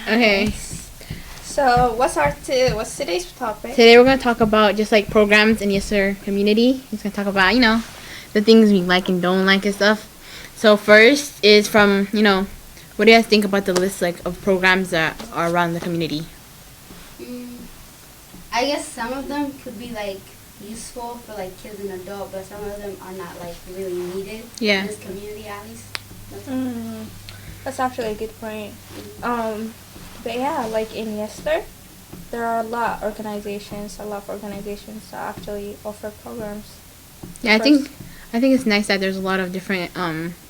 Okay. So what's today's topic? Today we're gonna talk about just like programs in Yesler community. We're gonna talk about the things we like and don't like and stuff. So first is from what do you guys think about the list like of programs that are around the community? Mm, I guess some of them could be like useful for like kids and adults, but some of them are not like really needed Yeah. in this community at least. That's actually a good point. But yeah, like in Yesler, there are a lot of organizations that actually offer programs. Yeah, I think it's nice that there's a lot of different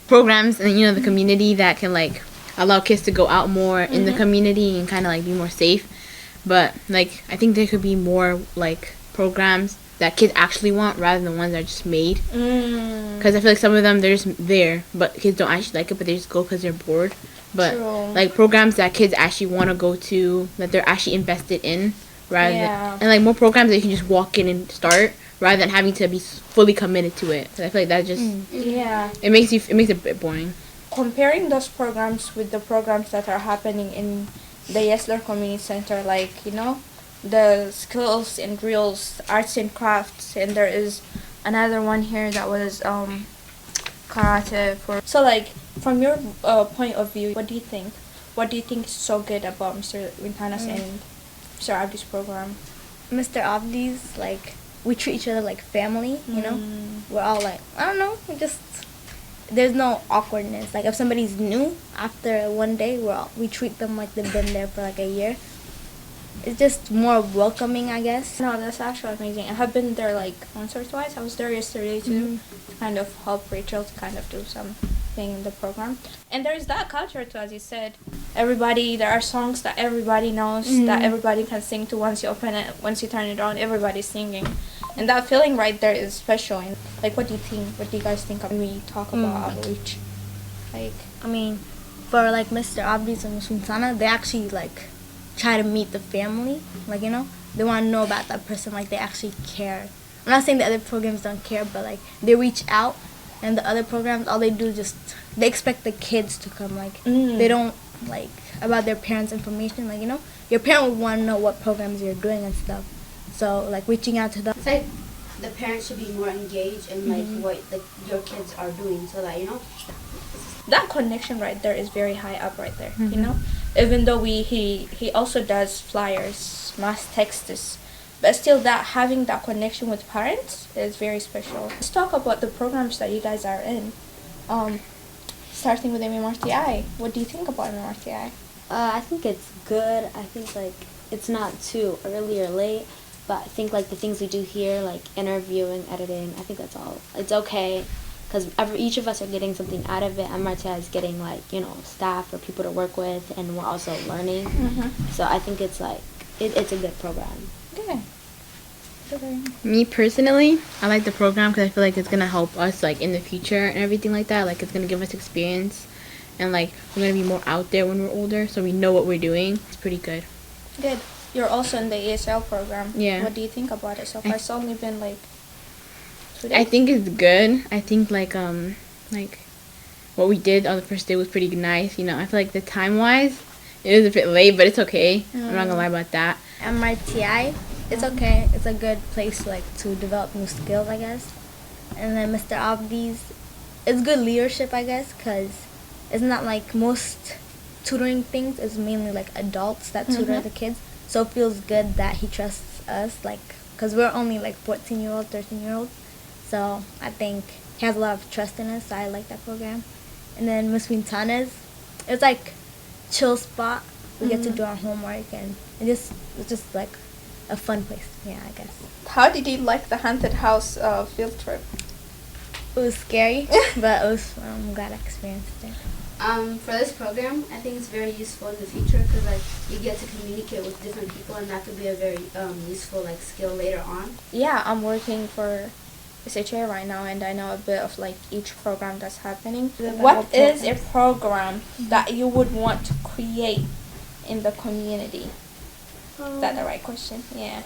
programs and the community that can like allow kids to go out more in the community and kind of like be more safe. But like I think there could be more like programs that kids actually want rather than ones that are just made. Because I feel like some of them they're just there, but kids don't actually like it, but they just go because they're bored. But True. like programs that kids actually want to go to, that they're actually invested in, rather Yeah. than and like more programs that you can just walk in and start rather than having to be fully committed to it. So I feel like that just Yeah. it makes it a bit boring. Comparing those programs with the programs that are happening in the Yesler Community Center, like, the skills and drills, arts and crafts, and there is another one here that was karate. So, like, from your point of view, what do you think? What do you think is so good about Mr. Quintana's and Mr. Abdi's program? Mr. Abdi's, like, we treat each other like family, We're all like, I don't know, there's no awkwardness. Like, if somebody's new, after one day, we treat them like they've been there for like a year. It's just more welcoming, I guess. No, that's actually amazing. I have been there like once or twice. I was there yesterday too, to kind of help Rachel to kind of do something in the program. And there's that culture too, as you said. There are songs that everybody knows, that everybody can sing to once you open it, once you turn it on, everybody's singing. And that feeling right there is special. And like, what do you think? What do you guys think when we talk about outreach? Like, I mean, for like Mr. Abdi's and Ms. Quintana, they actually like try to meet the family. Like, they want to know about that person. Like, they actually care. I'm not saying the other programs don't care, but like they reach out. And the other programs, all they do is just they expect the kids to come. Like, they don't like about their parents' information. Like, your parent would want to know what programs you're doing and stuff. So like reaching out to them. It's like the parents should be more engaged in like what like your kids are doing, so that that connection right there is very high up right there, even though he also does flyers, mass texts, but still that having that connection with parents is very special. Let's talk about the programs that you guys are in, starting with MMRTI. What do you think about MMRTI? I think it's good. I think like it's not too early or late, but I think like the things we do here, like interviewing, editing, I think that's all. It's okay, because each of us are getting something out of it. MRTI is getting like staff or people to work with, and we're also learning. So I think it's like it's a good program. Okay. Me personally, I like the program because I feel like it's gonna help us like in the future and everything like that. Like it's gonna give us experience, and like we're gonna be more out there when we're older, so we know what we're doing. It's pretty good. Good. You're also in the ESL program. Yeah. What do you think about it so far? It's only been like 2 days. I think it's good. I think like what we did on the first day was pretty nice. I feel like the time wise, it is a bit late, but it's okay. I'm not gonna lie about that. MRTI, it's okay. It's a good place to develop new skills, I guess. And then Mr. Abdi's, it's good leadership, I guess, because it's not like most tutoring things. It's mainly like adults that tutor the kids. So it feels good that he trusts us, because we're only like 14-year-olds, 13-year-olds. So I think he has a lot of trust in us, so I like that program. And then Miss Quintana's, it's like chill spot. We get to do our homework, and it's just like a fun place. Yeah, I guess. How did you like the haunted house field trip? It was scary, but I'm glad I experienced it. For this program, I think it's very useful in the future because like you get to communicate with different people, and that could be a very useful like skill later on. Yeah, I'm working for SHA right now, and I know a bit of like each program that's happening. What is a program that you would want to create in the community? Is that the right question? Yeah.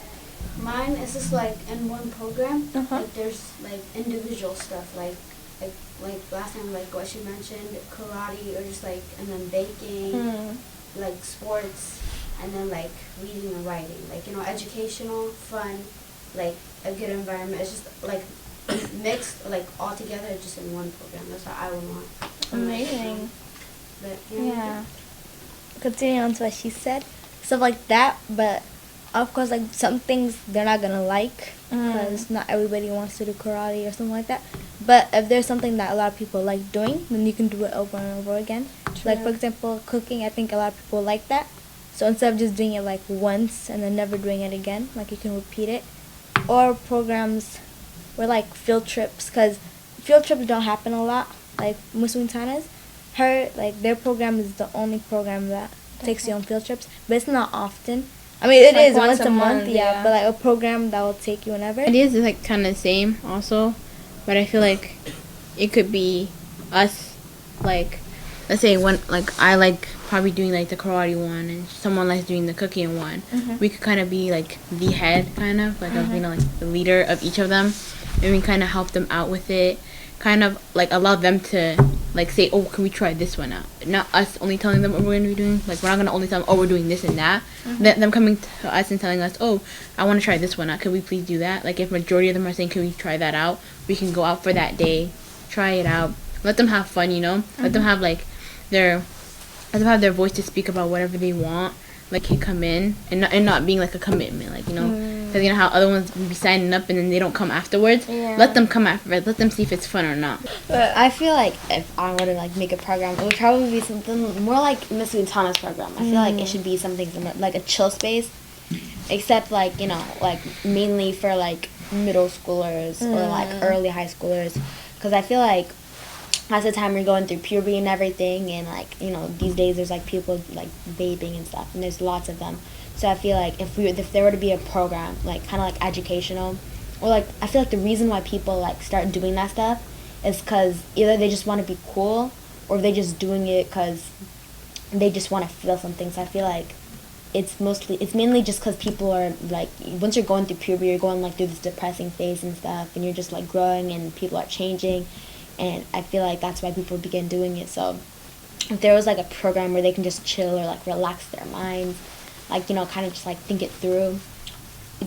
Mine is just like in one program, Uh-huh. like there's like individual stuff like last time like what she mentioned, karate or just like and then baking. like sports, and then like reading and writing. Like, you know, educational, fun, like a good environment. It's just like mixed, like all together, just in one program. That's what I would want. Amazing. But Yeah. Continuing on to what she said, stuff like that, but of course, like some things they're not gonna like because not everybody wants to do karate or something like that. But if there's something that a lot of people like doing, then you can do it over and over again. Like, for example, cooking, I think a lot of people like that. So instead of just doing it like once and then never doing it again, like you can repeat it. Or programs where like field trips, because field trips don't happen a lot. Like Muslim Tana's, their program is the only program that takes you on field trips, but it's not often. I mean, it is once a month, yeah, but like a program that will take you whenever. It is like kind of the same also, but I feel like it could be us, like, let's say one, like I like probably doing like the karate one and someone likes doing the cooking one. We could kind of be like the head, kind of like of, you know, like the leader of each of them, and we kind of help them out with it, kind of like allow them to like say, oh, can we try this one out? Not us only telling them what we're going to be doing. Like, we're not going to only tell them, oh, we're doing this and that. Them coming to us and telling us, oh, I want to try this one out. Could we please do that? Like, if majority of them are saying, can we try that out? We can go out for that day, try it out. Let them have fun, you know? Let them have, like, let them have their voice to speak about whatever they want. Like, can come in and not being, like, a commitment. Like, you know? Because you know how other ones will be signing up and then they don't come afterwards? Yeah. Let them come afterwards. Let them see if it's fun or not. But I feel like if I were to like make a program, it would probably be something more like Miss Tana's program. I feel like it should be something similar, like a chill space, except like, you know, like mainly for like middle schoolers or like early high schoolers, because I feel like that's the time we're going through puberty and everything, and like, you know, these days there's like people like vaping and stuff, and there's lots of them. So I feel like if there were to be a program like kind of like educational, or like I feel like the reason why people like start doing that stuff is because either they just want to be cool, or they just doing it because they just want to feel something. So I feel like it's mainly just because people are like, once you're going through puberty, you're going like through this depressing phase and stuff, and you're just like growing and people are changing, and I feel like that's why people begin doing it. So if there was like a program where they can just chill or like relax their minds, like, you know, kind of just like think it through,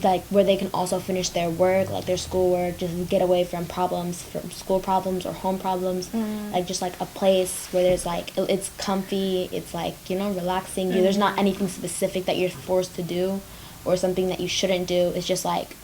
like where they can also finish their work, like their schoolwork, just get away from problems, from school problems or home problems, like just like a place where there's like, it's comfy, it's like, you know, relaxing you. There's not anything specific that you're forced to do or something that you shouldn't do. It's just like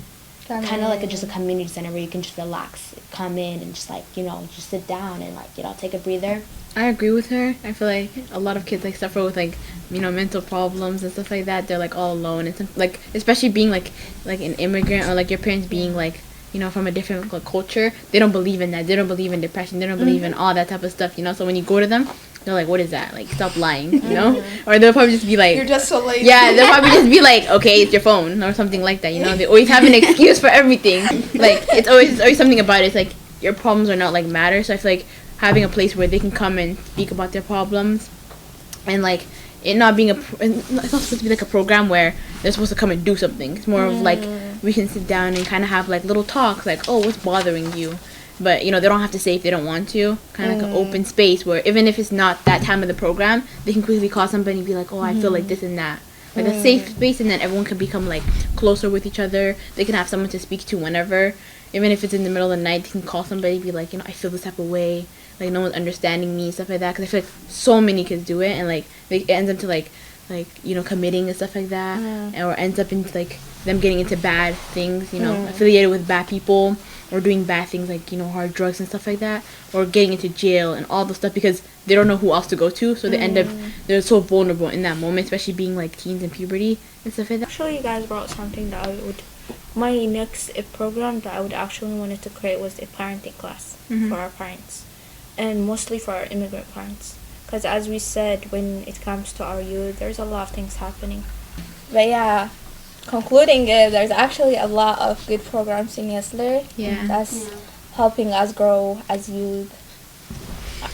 kind of like just a community center where you can just relax, come in and just like, you know, just sit down and like, you know, take a breather. I agree with her. I feel like a lot of kids like suffer with like, you know, mental problems and stuff like that. They're like all alone, and like especially being like an immigrant, or like your parents being like, you know, from a different like, culture. They don't believe in that. They don't believe in depression. They don't believe in all that type of stuff, you know. So when you go to them, they're like, what is that? Like, stop lying, you know? Or they'll probably just be like, You're just so lazy. yeah, they'll probably just be like, okay, it's your phone or something like that, you know. They always have an excuse for everything. Like, it's always something about it. It's like your problems are not like matter. So I feel like having a place where they can come and speak about their problems, and like it not being it's not supposed to be like a program where they're supposed to come and do something. It's more of like we can sit down and kind of have like little talks, like, oh, what's bothering you? But, you know, they don't have to say if they don't want to. Kind of like an open space where even if it's not that time of the program, they can quickly call somebody and be like, oh, I feel like this and that. Like a safe space, and then everyone can become like closer with each other. They can have someone to speak to whenever. Even if it's in the middle of the night, they can call somebody and be like, you know, I feel this type of way. Like, no one's understanding me, stuff like that. Because I feel like so many kids do it, and like it ends up to like you know, committing and stuff like that, or ends up into like them getting into bad things, you know, affiliated with bad people, or doing bad things like, you know, hard drugs and stuff like that, or getting into jail and all the stuff because they don't know who else to go to. So they end up, they're so vulnerable in that moment, especially being like teens in puberty and stuff like that. Actually, you guys brought something that my next program that I would actually wanted to create was a parenting class for our parents, and mostly for our immigrant parents. Because as we said, when it comes to our youth, there's a lot of things happening. But yeah, concluding it, there's actually a lot of good programs in Yesler that's helping us grow as youth,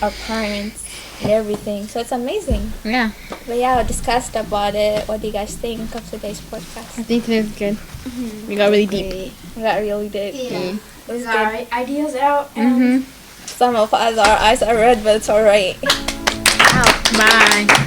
our parents, and everything. So it's amazing. Yeah. But yeah, we discussed about it. What do you guys think of today's podcast? I think today's good. We got really deep. We got really deep. Yeah. It was Got our good. ideas out. And Some of us, our eyes are red, but it's alright. Bye.